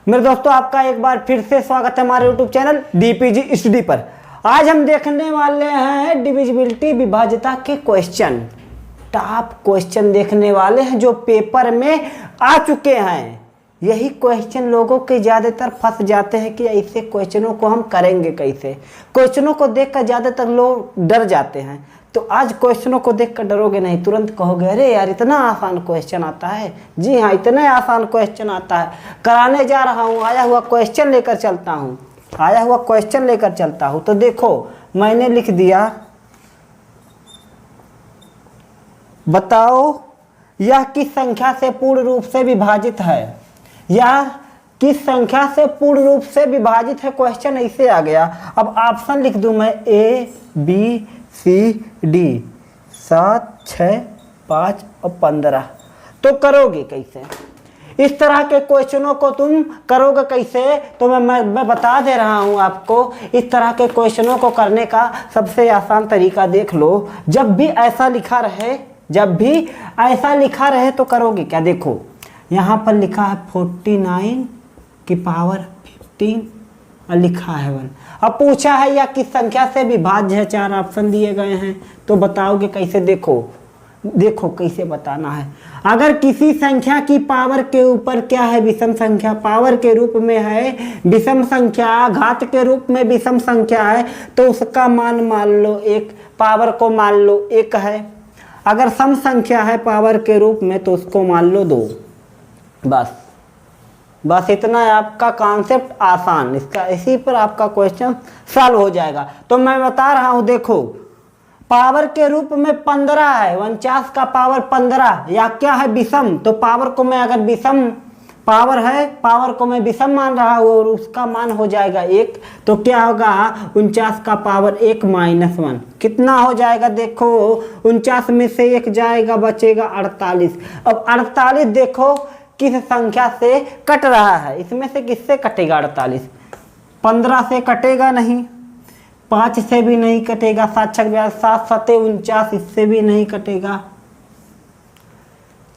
मेरे दोस्तों, आपका एक बार फिर से स्वागत है हमारे यूट्यूब चैनल डीपीजी स्टडी पर। आज हम देखने वाले हैं डिविजिबिलिटी विभाज्यता के क्वेश्चन, टॉप क्वेश्चन देखने वाले हैं जो पेपर में आ चुके हैं। यही क्वेश्चन लोगों के ज़्यादातर फंस जाते हैं कि ऐसे क्वेश्चनों को हम करेंगे कैसे। क्वेश्चनों को देखकर ज़्यादातर लोग डर जाते हैं, तो आज क्वेश्चनों को देखकर डरोगे नहीं, तुरंत कहोगे अरे यार इतना आसान क्वेश्चन आता है। जी हाँ, इतना आसान क्वेश्चन आता है। कराने जा रहा हूँ, आया हुआ क्वेश्चन लेकर चलता हूँ। तो देखो, मैंने लिख दिया, बताओ यह किस संख्या से पूर्ण रूप से विभाजित है। यह किस संख्या से पूर्ण रूप से विभाजित है, क्वेश्चन ऐसे आ गया। अब ऑप्शन लिख दूं मैं A, B, C, D, 7, 6, 5 और 15। तो करोगे कैसे? इस तरह के क्वेश्चनों को तुम करोगे कैसे? तो मैं बता दे रहा हूं आपको। इस तरह के क्वेश्चनों को करने का सबसे आसान तरीका देख लो। जब भी ऐसा लिखा रहे तो करोगे क्या? देखो, यहाँ पर लिखा है 49 की पावर 15 और लिखा है 1। अब पूछा है या किस संख्या से विभाज्य है, 4 ऑप्शन दिए गए हैं। तो बताओगे कैसे? देखो कैसे बताना है। अगर किसी संख्या की पावर के ऊपर क्या है, विषम संख्या, पावर के रूप में है विषम संख्या, घात के रूप में विषम संख्या है, तो उसका मान लो 1, पावर को मान लो 1 है। अगर सम संख्या है पावर के रूप में तो उसको मान लो 2। बस इतना है। आपका कॉन्सेप्ट आसान, इसका इसी पर आपका क्वेश्चन सॉल्व हो जाएगा। तो मैं बता रहा हूं, देखो पावर के रूप में 15 है, 49 का पावर 15, या क्या है विषम, तो पावर को मैं अगर विषम पावर है, पावर को मैं विषम मान रहा हूँ और उसका मान हो जाएगा 1। तो क्या होगा, 49 का पावर 1 माइनस 1 कितना हो जाएगा? देखो 49 में से 1 जाएगा, बचेगा 48। अब 48 देखो किस संख्या से कट रहा है, इसमें से किससे कटेगा 48? 15 से कटेगा नहीं, 5 से भी नहीं कटेगा, 7 6 7 7 49, इससे भी नहीं कटेगा,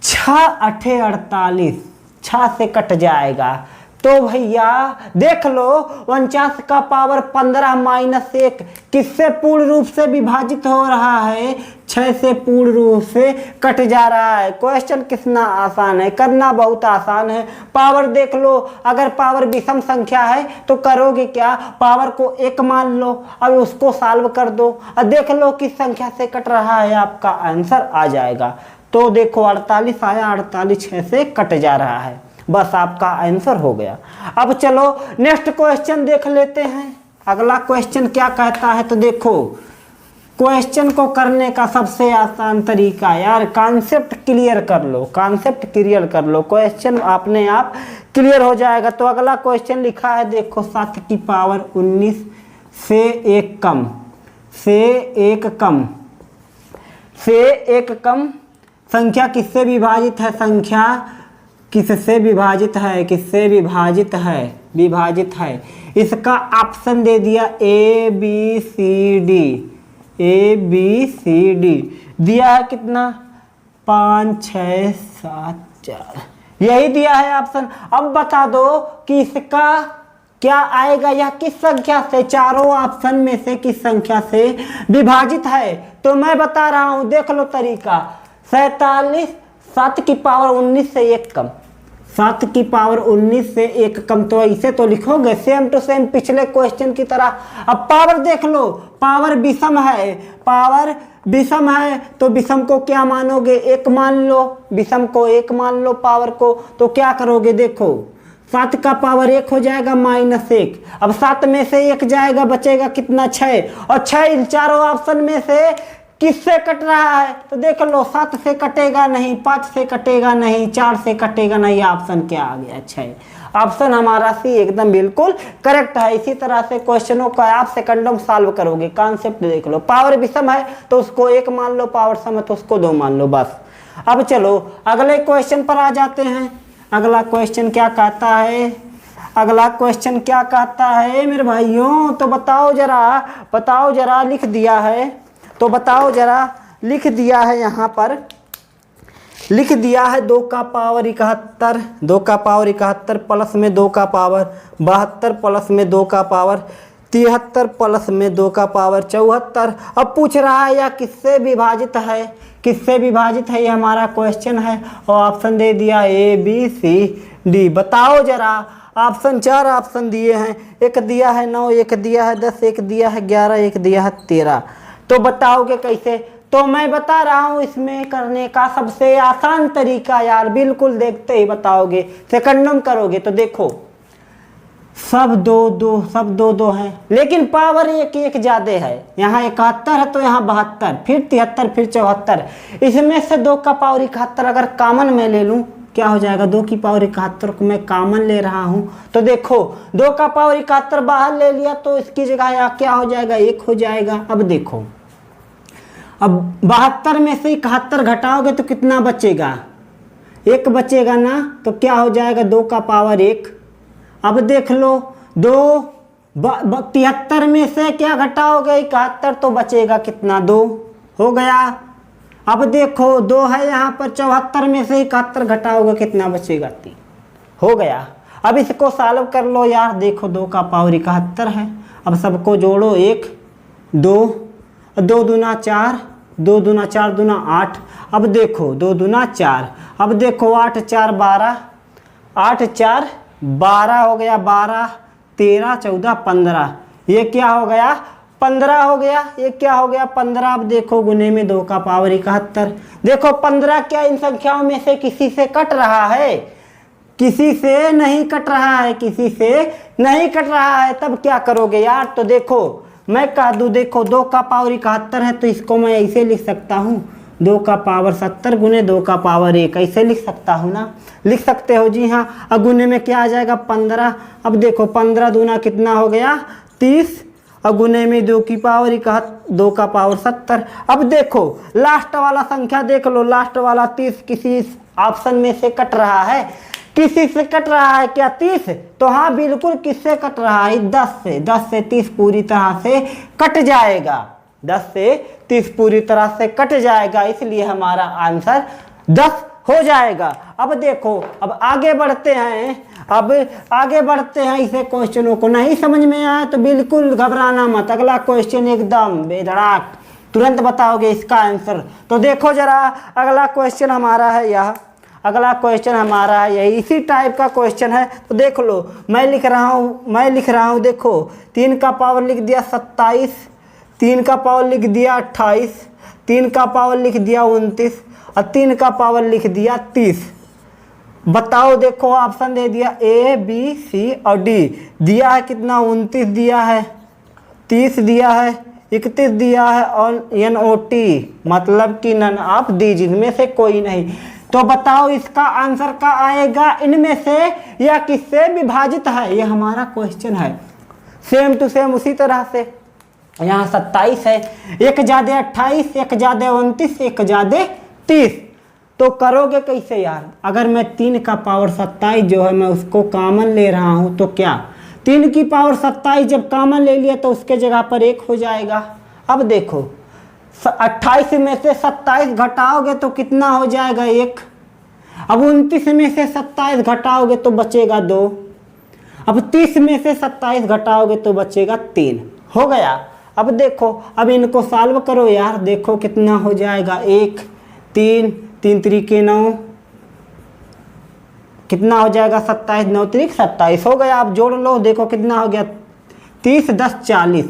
6 8 48, 6 से कट जाएगा। तो भैया देख लो, 49 का पावर 15 माइनस 1 किससे पूर्ण रूप से विभाजित हो रहा है? 6 से पूर्ण रूप से कट जा रहा है। क्वेश्चन कितना आसान है, करना बहुत आसान है। पावर देख लो, अगर पावर विषम संख्या है तो करोगे क्या? पावर को 1 मान लो, अब उसको सॉल्व कर दो और देख लो किस संख्या से कट रहा है, आपका आंसर आ जाएगा। तो देखो 48 आया, 48 6 से कट जा रहा है, बस आपका आंसर हो गया। अब चलो नेक्स्ट क्वेश्चन देख लेते हैं। अगला क्वेश्चन क्या कहता है, तो देखो क्वेश्चन को करने का सबसे आसान तरीका, यार कॉन्सेप्ट क्लियर कर लो, क्वेश्चन अपने आप क्लियर हो जाएगा। तो अगला क्वेश्चन लिखा है, देखो 7 की पावर 19 से 1 कम संख्या किससे विभाजित है? संख्या किससे विभाजित है। इसका ऑप्शन दे दिया A B C D दिया है कितना? 5 6 7 4, यही दिया है ऑप्शन। अब बता दो कि इसका क्या आएगा, या किस संख्या से, चारों ऑप्शन में से किस संख्या से विभाजित है। तो मैं बता रहा हूं, देख लो तरीका। 47 7 की पावर 19 से 1 कम, 7 की पावर 19 से 1 कम, तो इसे तो लिखोगे सेम टू सेम पिछले क्वेश्चन की तरह। अब पावर देख लो, पावर विषम है तो विषम को क्या मानोगे? 1 मान लो, विषम को 1 मान लो पावर को। तो क्या करोगे? देखो 7 का पावर 1 हो जाएगा माइनस 1। अब 7 में से 1 जाएगा, बचेगा कितना? 6। और 6 चारों ऑप्शन में से किससे कट रहा है? तो देख लो 7 से कटेगा नहीं, 5 से कटेगा नहीं, 4 से कटेगा नहीं। ऑप्शन क्या आ गया? 6। ऑप्शन हमारा सी एकदम बिल्कुल करेक्ट है। इसी तरह से क्वेश्चनों का आप सेकंडों में सॉल्व करोगे। कॉन्सेप्ट देख लो, पावर विषम है तो उसको 1 मान लो, पावर सम है तो उसको 2 मान लो, बस। अब चलो अगले क्वेश्चन पर आ जाते हैं। अगला क्वेश्चन क्या कहता है मेरे भाइयों? तो बताओ जरा, लिख दिया है। तो बताओ जरा, लिख दिया है यहाँ पर लिख दिया है 2 का पावर 71, 2 का पावर 71 प्लस में 2 का पावर 72 प्लस में 2 का पावर 73 प्लस में 2 का पावर 74। अब पूछ रहा है यह किससे विभाजित है, किससे विभाजित है, ये हमारा क्वेश्चन है और ऑप्शन दे दिया ए बी सी डी। बताओ जरा, ऑप्शन 4 ऑप्शन दिए हैं, एक दिया है 9, एक दिया है 10, एक दिया है 11, एक दिया है 13। तो बताओगे कैसे? तो मैं बता रहा हूँ इसमें करने का सबसे आसान तरीका यार, बिल्कुल देखते ही बताओगे, सेकंडम करोगे तो देखो सब दो दो हैं, लेकिन पावर एक एक ज्यादा है। यहाँ 71 है तो यहाँ 72, फिर 73, फिर 74। इसमें से 2 का पावर 71 अगर कॉमन में ले लूँ क्या हो जाएगा, 2 की पावर 71 को मैं कॉमन ले रहा हूँ तो देखो 2 का पावर 71 बाहर ले लिया तो इसकी जगह यहाँ क्या हो जाएगा, 1 हो जाएगा। अब देखो, अब 72 में से 71 घटाओगे तो कितना बचेगा, 1 बचेगा ना, तो क्या हो जाएगा 2 का पावर 1। अब देख लो 73 में से क्या घटाओगे 71 तो बचेगा कितना, 2 हो गया। अब देखो 2 है यहाँ पर, 74 में से 71 घटाओगे कितना बचेगा, 3 हो गया। अब इसको सॉल्व कर लो यार, देखो 2 का पावर 71 है, अब सबको जोड़ो 1 2 2 दूना 4, 2 दूना 4 दूना 8। अब देखो 2 दूना 4, अब देखो 8 4 12, 8 4 12 हो गया, 12 13 14 15, ये क्या हो गया 15 हो गया, ये क्या हो गया 15। अब देखो गुने में 2 का पावर 71, देखो 15 क्या इन संख्याओं में से किसी से कट रहा है, किसी से नहीं कट रहा है, किसी से नहीं कट रहा है। तब क्या करोगे यार, तो देखो मैं कह दूँ, देखो 2 का पावर 71 है तो इसको मैं ऐसे लिख सकता हूँ, 2 का पावर 70 गुने 2 का पावर 1, ऐसे लिख सकता हूँ ना, लिख सकते हो जी हाँ। अब गुने में क्या आ जाएगा 15। अब देखो 15 दूना कितना हो गया 30, और गुने में 2 की पावर 71, 2 का पावर 70। अब देखो लास्ट वाला संख्या देख लो, लास्ट वाला 30 किसी ऑप्शन में से कट रहा है, किसी से कट रहा है क्या 30, तो हाँ बिल्कुल किससे कट रहा है 10 से, 10 से 30 पूरी तरह से कट जाएगा, 10 से 30 पूरी तरह से कट जाएगा, इसलिए हमारा आंसर 10 हो जाएगा। अब देखो अब आगे बढ़ते हैं, अब आगे बढ़ते हैं, इसे क्वेश्चनों को नहीं समझ में आया तो बिल्कुल घबराना मत, अगला क्वेश्चन एकदम बेधड़ाक तुरंत बताओगे इसका आंसर। तो देखो जरा अगला क्वेश्चन हमारा है यह, अगला क्वेश्चन हमारा है यही, इसी टाइप का क्वेश्चन है। तो देख लो मैं लिख रहा हूँ देखो 3 का पावर लिख दिया 27, 3 का पावर लिख दिया 28, 3 का पावर लिख दिया 29 और 3 का पावर लिख दिया 30। बताओ देखो ऑप्शन दे दिया ए बी सी और डी, दिया है कितना 29 दिया है, 30 दिया है, 31 दिया है और NOT मतलब कि नन ऑफ दीज, इनमें से कोई नहीं। तो बताओ इसका आंसर क्या आएगा, इनमें से या किससे विभाजित है, ये हमारा क्वेश्चन है। सेम टू सेम उसी तरह से यहाँ 27 है, एक ज़्यादा 28, एक ज़्यादा 29, एक ज़्यादा 30। तो करोगे कैसे यार, अगर मैं 3 का पावर 27 जो है मैं उसको कॉमन ले रहा हूँ तो क्या 3 की पावर 27 जब कॉमन ले लिया तो उसके जगह पर 1 हो जाएगा। अब देखो 28 में से 27 घटाओगे तो कितना हो जाएगा 1। अब 29 में से 27 घटाओगे तो बचेगा 2। अब 30 में से 27 घटाओगे तो बचेगा 3, हो गया। अब देखो अब इनको सॉल्व करो यार, देखो कितना हो जाएगा 1 3 3 त्रिके 9, कितना हो जाएगा 27, 9 त्रिक 27 हो गया। आप जोड़ लो देखो कितना हो गया 30 10 40,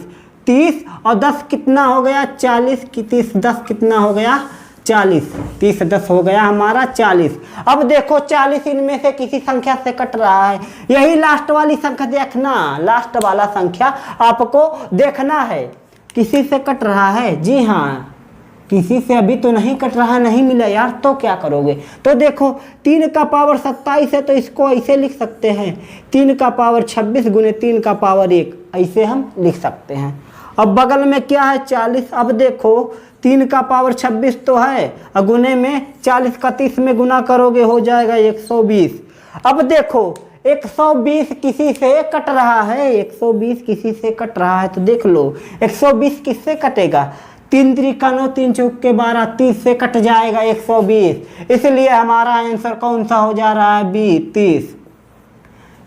30 और 10 कितना हो गया 40 की 30 10 कितना हो गया 40, 30 10 हो गया हमारा 40। अब देखो 40 इनमें से किसी संख्या से कट रहा है, यही लास्ट वाली संख्या देखना, लास्ट वाला संख्या आपको देखना है किसी से कट रहा है। जी हाँ किसी से अभी तो नहीं कट रहा, नहीं मिला यार, तो क्या करोगे। तो देखो 3 का पावर 27 है तो इसको ऐसे लिख सकते हैं 3 का पावर 26 गुने 3 का पावर 1, ऐसे हम लिख सकते हैं। अब बगल में क्या है 40। अब देखो 3 का पावर 26 तो है और गुने में 40 का 30 में गुना करोगे हो जाएगा 120। अब देखो 120 किसी से कट रहा है, 120 किसी से कट रहा है तो देख लो 120 किससे कटेगा 3 त्रिका 9, 3 चौके 12, 30 से कट जाएगा 120, इसलिए हमारा आंसर कौन सा हो जा रहा है, बी 30।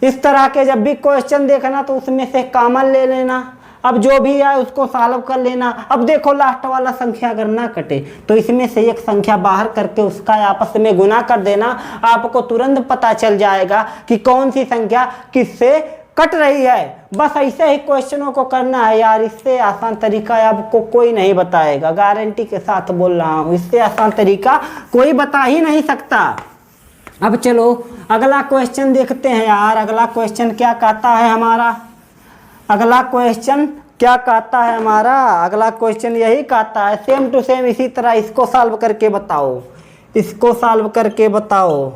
इस तरह के जब भी क्वेश्चन देखना तो उसमें से कॉमन ले लेना, अब जो भी आए उसको सॉल्व कर लेना। अब देखो लास्ट वाला संख्या अगर ना कटे तो इसमें से एक संख्या बाहर करके उसका आपस में गुना कर देना, आपको तुरंत पता चल जाएगा कि कौन सी संख्या किससे कट रही है। बस ऐसे ही क्वेश्चनों को करना है यार, इससे आसान तरीका आपको कोई नहीं बताएगा, गारंटी के साथ बोल रहा हूँ, इससे आसान तरीका कोई बता ही नहीं सकता। अब चलो अगला क्वेश्चन देखते हैं यार, अगला क्वेश्चन क्या कहता है हमारा, अगला क्वेश्चन क्या कहता है हमारा, अगला क्वेश्चन यही कहता है सेम टू सेम इसी तरह, इसको सॉल्व करके बताओ, इसको सॉल्व करके बताओ,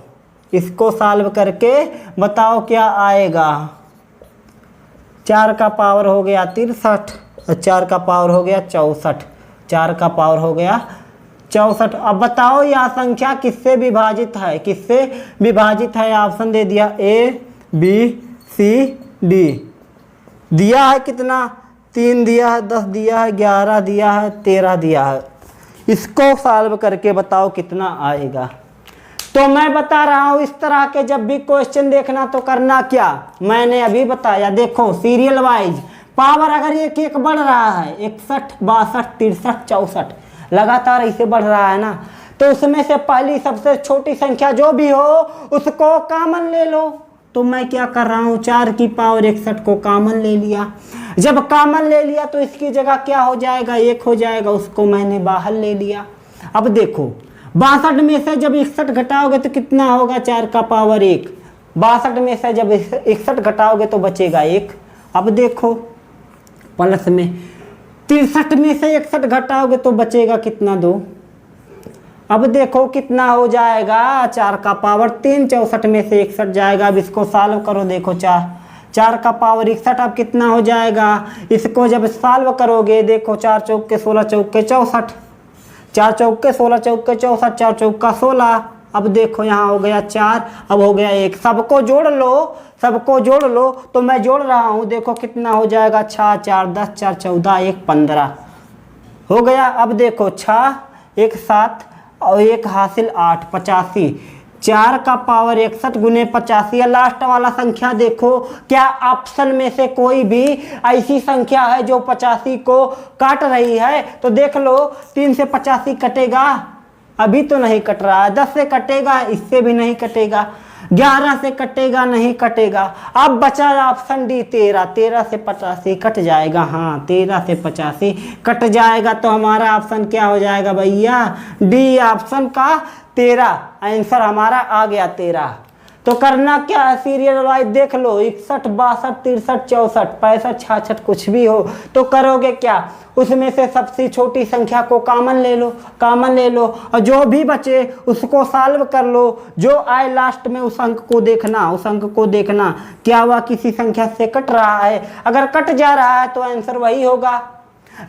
इसको सॉल्व करके बताओ क्या आएगा। 4 का पावर हो गया 63 और 4 का पावर हो गया 64, 4 का पावर हो गया 64। अब बताओ यह संख्या किससे विभाजित है, किससे विभाजित है। ऑप्शन दे दिया ए बी सी डी, दिया है कितना, 3 दिया है, 10 दिया है, 11 दिया है, 13 दिया है। इसको सॉल्व करके बताओ कितना आएगा। तो मैं बता रहा हूं इस तरह के जब भी क्वेश्चन देखना तो करना क्या, मैंने अभी बताया, देखो सीरियल वाइज पावर अगर एक एक बढ़ रहा है 61 62 63 64 लगातार ऐसे बढ़ रहा है ना, तो उसमें से पहली सबसे छोटी संख्या जो भी हो उसको कॉमन ले लो। तो मैं क्या कर रहा हूँ, 4 की पावर 61 को कॉमन ले लिया। जब कॉमन ले लिया तो इसकी जगह क्या हो जाएगा, 1 हो जाएगा, उसको मैंने बाहर ले लिया। अब देखो 62 में से जब 61 घटाओगे तो कितना होगा, 4 का पावर 1, 62 में से जब 61 घटाओगे तो बचेगा 1। अब देखो प्लस में 63 में से 61 घटाओगे तो बचेगा कितना, 2। अब देखो कितना हो जाएगा, 4 का पावर 3, 64 में से 61 जाएगा। अब इसको सॉल्व करो, देखो 4 का पावर 61, अब कितना हो जाएगा, इसको जब सॉल्व करोगे देखो 4 चौके 16 चौके 64, 4 चौके 16 चौके 64, 4 चौका 16। अब देखो यहाँ हो गया 4, अब हो गया 1, सबको जोड़ लो, सबको जोड़ लो। तो मैं जोड़ रहा हूँ, देखो कितना हो जाएगा, 6 4 10 4 14 1 15 हो गया। अब देखो 6 1 7 और 1 हासिल 8 85, 4 का पावर 61 गुने 85। लास्ट वाला संख्या देखो, क्या ऑप्शन में से कोई भी ऐसी संख्या है जो 85 को काट रही है, तो देख लो 3 से 85 कटेगा, अभी तो नहीं कट रहा है, 10 से कटेगा, इससे भी नहीं कटेगा, 11 से कटेगा, नहीं कटेगा। अब बचा ऑप्शन डी 13, 13 से 85 कट जाएगा, हाँ 13 से 85 कट जाएगा। तो हमारा ऑप्शन क्या हो जाएगा भैया, डी ऑप्शन का 13, आंसर हमारा आ गया 13। तो करना क्या है, सीरियल वाइज देख लो, 61 62 63 64 65 66 कुछ भी हो तो करोगे क्या, उसमें से सबसे छोटी संख्या को कॉमन ले लो, कॉमन ले लो, और जो भी बचे उसको सॉल्व कर लो। जो आए लास्ट में उस अंक को देखना, उस अंक को देखना क्या हुआ, किसी संख्या से कट रहा है, अगर कट जा रहा है तो आंसर वही होगा,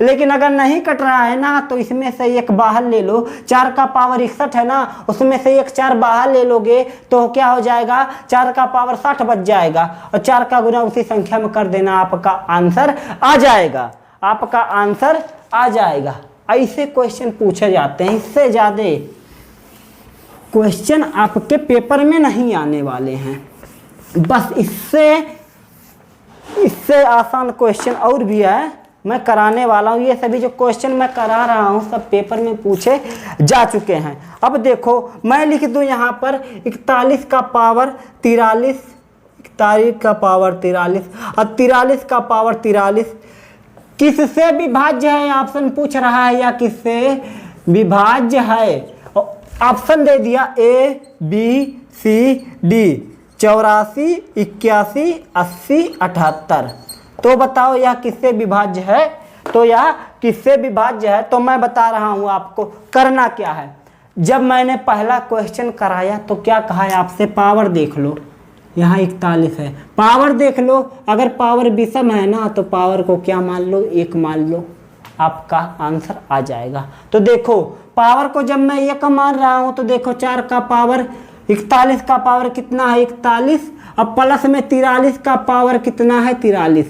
लेकिन अगर नहीं कट रहा है ना तो इसमें से 1 बाहर ले लो। 4 का पावर 61 है ना, उसमें से 1 4 बाहर ले लोगे तो क्या हो जाएगा, 4 का पावर 60 बच जाएगा, और 4 का गुना उसी संख्या में कर देना, आपका आंसर आ जाएगा, आपका आंसर आ जाएगा। ऐसे क्वेश्चन पूछे जाते हैं, इससे ज़्यादा क्वेश्चन आपके पेपर में नहीं आने वाले हैं। बस इससे आसान क्वेश्चन और भी है, मैं कराने वाला हूँ। ये सभी जो क्वेश्चन मैं करा रहा हूँ सब पेपर में पूछे जा चुके हैं। अब देखो मैं लिख दूँ यहाँ पर 41 का पावर 43, 41 का पावर 43 और 43 का पावर 43 किससे विभाज्य है, ऑप्शन पूछ रहा है, या किससे विभाज्य है। ऑप्शन दे दिया ए बी सी डी, 84 81 80 78। तो बताओ यह किससे विभाज्य है, तो यह किससे विभाज्य है। तो मैं बता रहा हूं आपको करना क्या है। जब मैंने पहला क्वेश्चन कराया तो क्या कहा है आपसे, पावर देख लो, यहाँ 41 है, पावर देख लो, अगर पावर विषम है ना तो पावर को क्या मान लो, 1 मान लो, आपका आंसर आ जाएगा। तो देखो पावर को जब मैं 1 मान रहा हूं तो देखो 4 का पावर 41 का पावर कितना है 41, अब प्लस में 43 का पावर कितना है 43,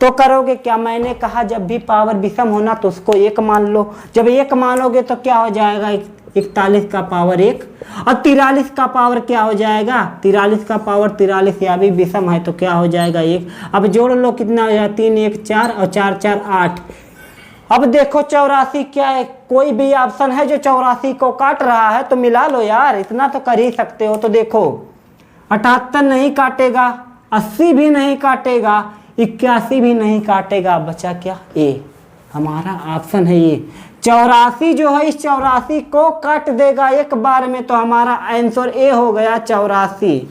तो करोगे क्या, मैंने कहा जब भी पावर विषम होना तो उसको 1 मान लो। जब 1 मानोगे तो क्या हो जाएगा, 41 का पावर 1, और 43 का पावर क्या हो जाएगा, 43 का पावर 43 या भी विषम है तो क्या हो जाएगा 1। अब जोड़ लो कितना हो जाएगा, 3 1 4 और 4 4 8। अब देखो 84 क्या है, कोई भी ऑप्शन है जो 84 को काट रहा है तो मिला लो यार, इतना तो कर ही सकते हो। तो देखो 78 नहीं काटेगा, 80 भी नहीं काटेगा, 81 भी नहीं काटेगा, बचा क्या, ए। हमारा ऑप्शन है ये 84 जो है, इस 84 को काट देगा एक बार में, तो हमारा आंसर ए हो गया 84।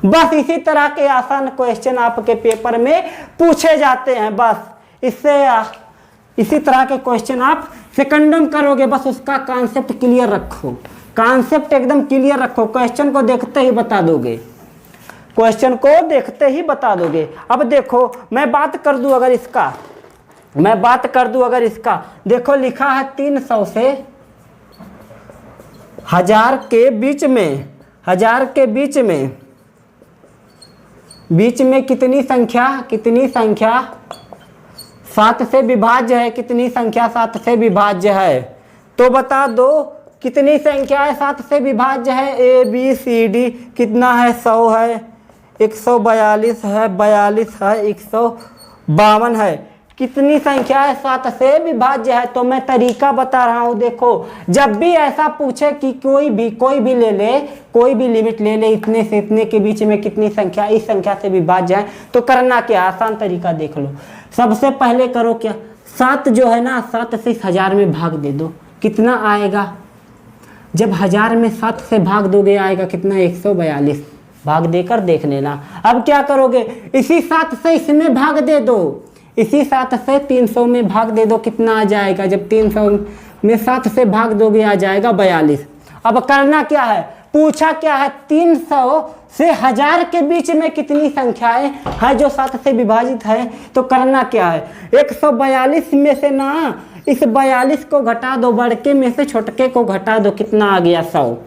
बस इसी तरह के आसान क्वेश्चन आपके पेपर में पूछे जाते हैं। बस इसी तरह के क्वेश्चन आप सेकंडम करोगे, बस उसका कॉन्सेप्ट क्लियर रखो, कॉन्सेप्ट एकदम क्लियर रखो, क्वेश्चन को देखते ही बता दोगे, क्वेश्चन को देखते ही बता दोगे। अब देखो मैं बात कर दूं अगर इसका, देखो लिखा है 300 से 1000 के बीच में, 1000 के बीच में कितनी संख्या 7 से विभाज्य है, कितनी संख्या 7 से विभाज्य है, तो बता दो कितनी संख्या है 7 से विभाज्य है। ए बी सी डी कितना है, 100 है, 142 है, 42 है, 152 है, कितनी संख्या है 7 से विभाज्य है। तो मैं तरीका बता रहा हूँ, देखो जब भी ऐसा पूछे कि कोई भी ले ले, कोई भी लिमिट ले ले, इतने से इतने के बीच में कितनी संख्या इस संख्या से विभाज्य है, तो करना क्या, आसान तरीका देख लो। सबसे पहले करो क्या, 7 जो है ना, 7 से 1000 में भाग दे दो, कितना आएगा, जब 1000 में 7 से भाग दोगे आएगा कितना, 142, भाग देकर देख लेना। अब क्या करोगे, इसी 7 से इसमें भाग दे दो, इसी 7 से 300 में भाग दे दो, कितना आ जाएगा, जब 300 में 7 से भाग दोगे आ जाएगा 42। अब करना क्या है, पूछा क्या है, 300 से 1000 के बीच में कितनी संख्याएं है जो 7 से विभाजित है, तो करना क्या है, 142 में से ना इस 42 को घटा दो, बड़के में से छोटके को घटा दो, कितना आ गया 100।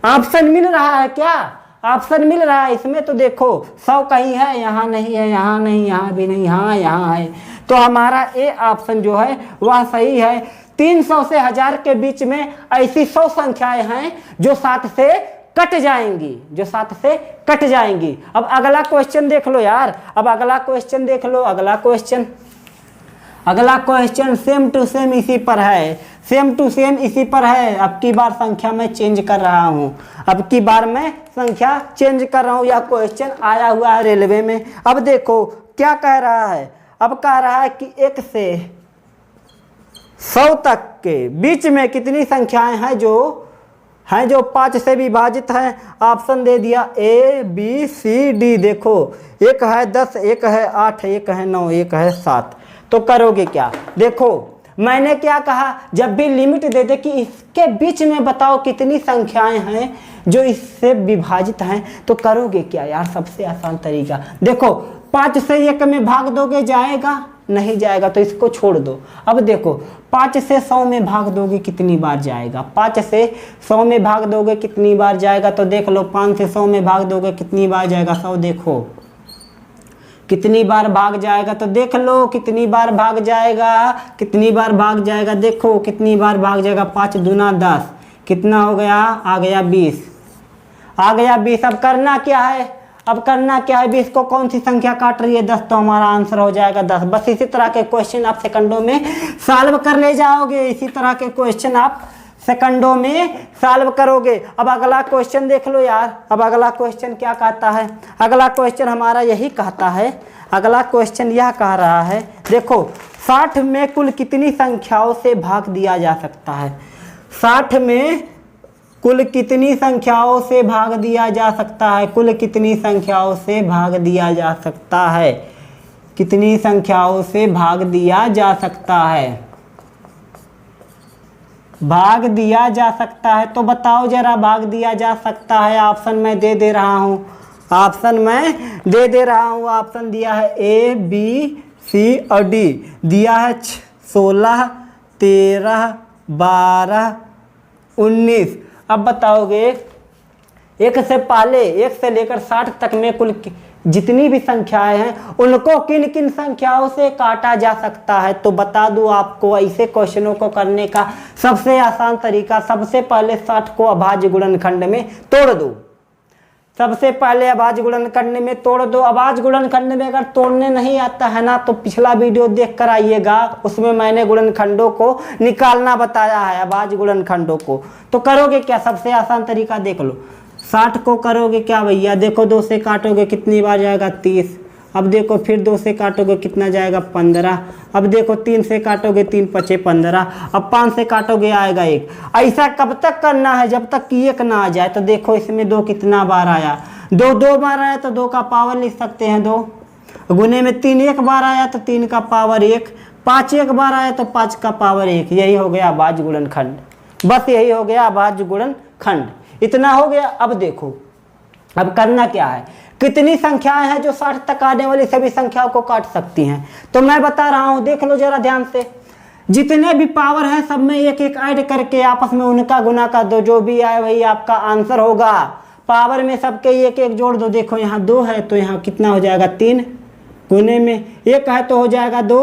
ऑप्शन मिल रहा है क्या, ऑप्शन मिल रहा है इसमें, तो देखो 100 कहीं है, यहाँ नहीं है, यहाँ नहीं, यहाँ भी नहीं, हाँ यहाँ है, तो हमारा ए ऑप्शन जो है वह सही है। 300 से 1000 के बीच में ऐसी 100 संख्याएं हैं जो 7 से कट जाएंगी, जो 7 से कट जाएंगी। अब अगला क्वेश्चन देख लो यार, अब अगला क्वेश्चन देख लो, अगला क्वेश्चन सेम टू सेम इसी पर है, सेम टू सेम इसी पर है। अब की बार संख्या मैं चेंज कर रहा हूँ, अब की बार मैं संख्या चेंज कर रहा हूँ, यह क्वेश्चन आया हुआ है रेलवे में। अब देखो क्या कह रहा है, अब कह रहा है कि 1 से 100 तक के बीच में कितनी संख्याएं हैं जो 5 से विभाजित हैं। ऑप्शन दे दिया ए बी सी डी, देखो एक है 10, एक है 8, एक है 9, एक है 7। तो करोगे क्या, देखो मैंने क्या कहा, जब भी लिमिट दे दे कि इसके बीच में बताओ कितनी संख्याएं हैं जो इससे विभाजित हैं, तो करोगे क्या यार, सबसे आसान तरीका देखो, 5 से 1 में भाग दोगे जाएगा, नहीं जाएगा, तो इसको छोड़ दो। अब देखो 5 से 100 में भाग दोगे कितनी बार जाएगा, 5 से 100 में भाग दोगे कितनी बार जाएगा, तो देख लो 5 से 100 में भाग दोगे कितनी बार जाएगा, 100 देखो कितनी बार भाग जाएगा, तो देख लो कितनी बार भाग जाएगा, कितनी बार भाग जाएगा, देखो कितनी बार भाग जाएगा, 5 दूना 10, कितना हो गया, आ गया 20, आ गया 20। अब करना क्या है, अब करना क्या है, 20 को कौन सी संख्या काट रही है, 10, तो हमारा आंसर हो जाएगा 10। बस इसी तरह के क्वेश्चन आप सेकंडों में सॉल्व कर ले जाओगे, इसी तरह के क्वेश्चन आप सेकंडों में सॉल्व करोगे। अब अगला क्वेश्चन देख लो यार, अब अगला क्वेश्चन क्या कहता है, अगला क्वेश्चन हमारा यही कहता है, अगला क्वेश्चन यह कह रहा है, देखो 60 में कुल कितनी संख्याओं से भाग दिया जा सकता है, 60 में कुल कितनी संख्याओं से भाग दिया जा सकता है, कुल कितनी संख्याओं से भाग दिया जा सकता है, कितनी संख्याओं से भाग दिया जा सकता है, भाग दिया जा सकता है, तो बताओ जरा भाग दिया जा सकता है। ऑप्शन मैं दे रहा हूँ, ऑप्शन मैं दे रहा हूँ, ऑप्शन दिया है ए बी सी और डी, दिया है 16 13 12 19। अब बताओगे 1 से पहले 1 से लेकर 60 तक में कुल जितनी भी संख्याएं हैं उनको किन किन संख्याओं से काटा जा सकता है। तो बता दूं आपको, ऐसे क्वेश्चनों को करने का सबसे आसान तरीका, सबसे पहले 60 को अभाज्य गुणनखंड में तोड़ दो। सबसे पहले अभाज्य गुणनखंड में तोड़ दो। अभाज्य गुणनखंड में अगर तोड़ने नहीं आता है ना तो पिछला वीडियो देख कर आइएगा, उसमें मैंने गुणनखंडों को निकालना बताया है, अभाज्य गुणनखंडों को। तो करोगे क्या, सबसे आसान तरीका देख लो। 60 को करोगे क्या भैया, देखो 2 से काटोगे कितनी बार जाएगा 30। अब देखो फिर 2 से काटोगे कितना जाएगा 15। अब देखो 3 से काटोगे 3 पचे 15। अब 5 से काटोगे आएगा 1। ऐसा कब तक करना है, जब तक कि 1 ना आ जाए। तो देखो इसमें 2 कितना बार आया, 2 बार आया तो 2 का पावर लिख सकते हैं 2। गुने में 3 1 बार आया तो 3 का पावर 1। 5 1 बार आया तो 5 का पावर 1। यही हो गया अभाज्य गुणनखंड। बस यही हो गया अभाज्य गुणनखंड। इतना हो गया। अब देखो अब करना क्या है, कितनी संख्याएं हैं जो 60 तक आने वाली सभी संख्याओं को काट सकती हैं। तो मैं बता रहा हूं, देख लो जरा ध्यान से। जितने भी पावर हैं सब में एक एक ऐड करके आपस में उनका गुना कर दो, जो भी आए वही आपका आंसर होगा। पावर में सबके एक एक जोड़ दो। देखो यहाँ 2 है तो यहाँ कितना हो जाएगा 3। गुने में 1 है तो हो जाएगा 2,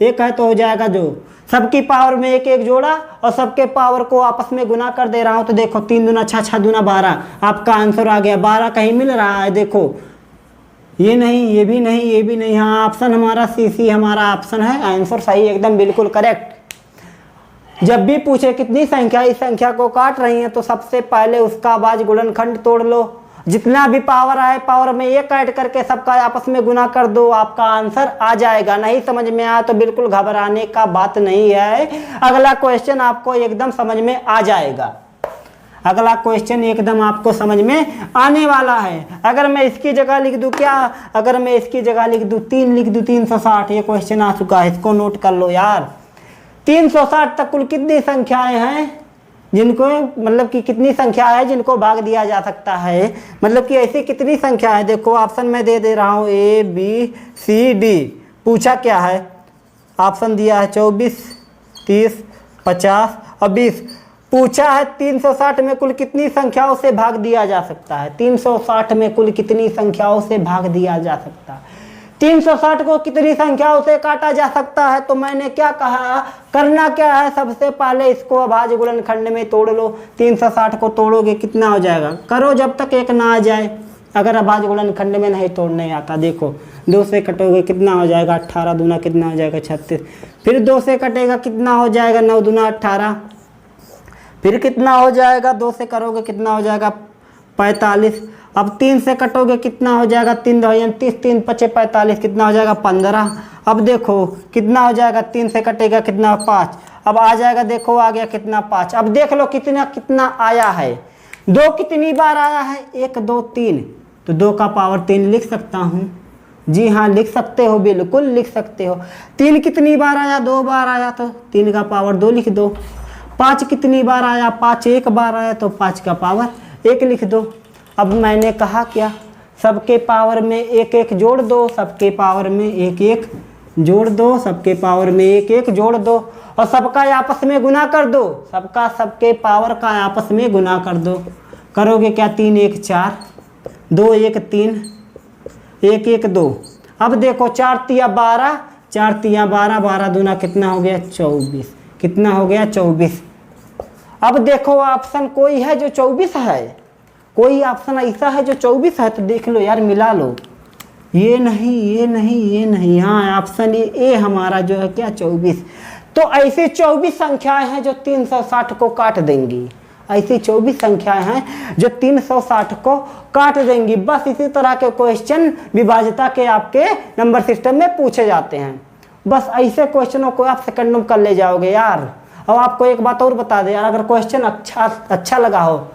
1 है तो हो जाएगा 2। सबकी पावर में एक एक जोड़ा और सबके पावर को आपस में गुना कर दे रहा हूं। तो देखो 3 दूना 6, 6 दूना 12, आपका आंसर आ गया। 12 कहीं मिल रहा है, देखो ये नहीं, ये भी नहीं, ये भी नहीं। हाँ ऑप्शन हमारा सी हमारा ऑप्शन है, आंसर सही एकदम बिल्कुल करेक्ट। जब भी पूछे कितनी संख्या इस संख्या को काट रही है तो सबसे पहले उसका अभाज्य गुणनखंड तोड़ लो। जितना भी पावर आए पावर में 1 ऐड करके सबका आपस में गुना कर दो, आपका आंसर आ जाएगा। नहीं समझ में आया तो बिल्कुल घबराने का बात नहीं है, अगला क्वेश्चन आपको एकदम समझ में आ जाएगा। अगला क्वेश्चन एकदम आपको समझ में आने वाला है। अगर मैं इसकी जगह लिख दूं क्या, अगर मैं इसकी जगह लिख दूं 3 लिख दूं 360, ये क्वेश्चन आ चुका है, इसको नोट कर लो यार। 360 तक कुल कितनी संख्याएं हैं जिनको, मतलब कि कितनी संख्या है जिनको भाग दिया जा सकता है, मतलब कि ऐसी कितनी संख्या है। देखो ऑप्शन मैं दे रहा हूँ A B C D। पूछा क्या है, ऑप्शन दिया है 24 30 50 और 20। पूछा है 360 में कुल कितनी संख्याओं से भाग दिया जा सकता है। 360 में कुल कितनी संख्याओं से भाग दिया जा सकता है, 360 को कितनी संख्याओं से काटा जा सकता है। तो मैंने क्या कहा, करना क्या है, सबसे पहले इसको अभाज्य गुणनखंड में तोड़ लो। 360 को तोड़ोगे कितना हो जाएगा, करो जब तक 1 ना आ जाए। अगर अभाज्य गुणनखंड में नहीं तोड़ने आता, देखो 2 से कटोगे कितना हो जाएगा 18 दूना कितना हो जाएगा 36। फिर 2 से कटेगा कितना हो जाएगा 9 दूना 18। फिर कितना हो जाएगा, 2 से करोगे कितना हो जाएगा 45। अब 3 से कटोगे कितना हो जाएगा 3 2 30, 3 5 45, कितना हो जाएगा 15। अब देखो कितना हो जाएगा, 3 से कटेगा कितना 5। अब आ जाएगा, देखो आ गया कितना 5। अब देख लो कितना कितना आया है। 2 कितनी बार आया है, 1 2 3, तो 2 का पावर 3 लिख सकता हूँ। जी हाँ लिख सकते हो, बिल्कुल लिख सकते हो। 3 कितनी बार आया, 2 बार आया तो 3 का पावर 2 लिख दो। 5 कितनी बार आया, 5 1 बार आया तो 5 का पावर 1 लिख दो। अब मैंने कहा क्या, सबके पावर में एक एक जोड़ दो, सबके पावर में एक एक जोड़ दो, सबके पावर में एक एक जोड़ दो और सबका आपस में गुना कर दो। सबका सबके पावर का आपस में गुना कर दो। करोगे क्या, 3 1 4, 2 1 3, 1 1 2। अब देखो 4 तिया 12, 4 तिया 12, 12 दूना कितना हो गया 24, कितना हो गया 24। अब देखो ऑप्शन कोई है जो 24 है, कोई ऑप्शन ऐसा है जो 24 है, तो देख लो यार मिला लो। ये नहीं, ये नहीं, ये नहीं, हाँ ऑप्शन ए हमारा जो है क्या 24। तो ऐसी 24 संख्याएं हैं जो 360 को काट देंगी। ऐसी 24 संख्याएं हैं जो 360 को काट देंगी। बस इसी तरह के क्वेश्चन विभाज्यता के आपके नंबर सिस्टम में पूछे जाते हैं। बस ऐसे क्वेश्चनों को आप सेकंड में कर ले जाओगे यार। और आपको एक बात और बता दें यार, अगर क्वेश्चन अच्छा लगा हो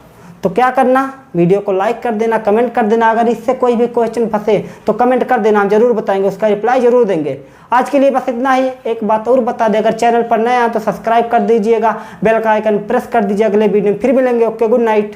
तो क्या करना, वीडियो को लाइक कर देना, कमेंट कर देना। अगर इससे कोई भी क्वेश्चन फंसे तो कमेंट कर देना, हम जरूर बताएंगे, उसका रिप्लाई जरूर देंगे। आज के लिए बस इतना ही। एक बात और बता दें, अगर चैनल पर नए हैं तो सब्सक्राइब कर दीजिएगा, बेल का आइकन प्रेस कर दीजिए। अगले वीडियो में फिर मिलेंगे। Okay, good night.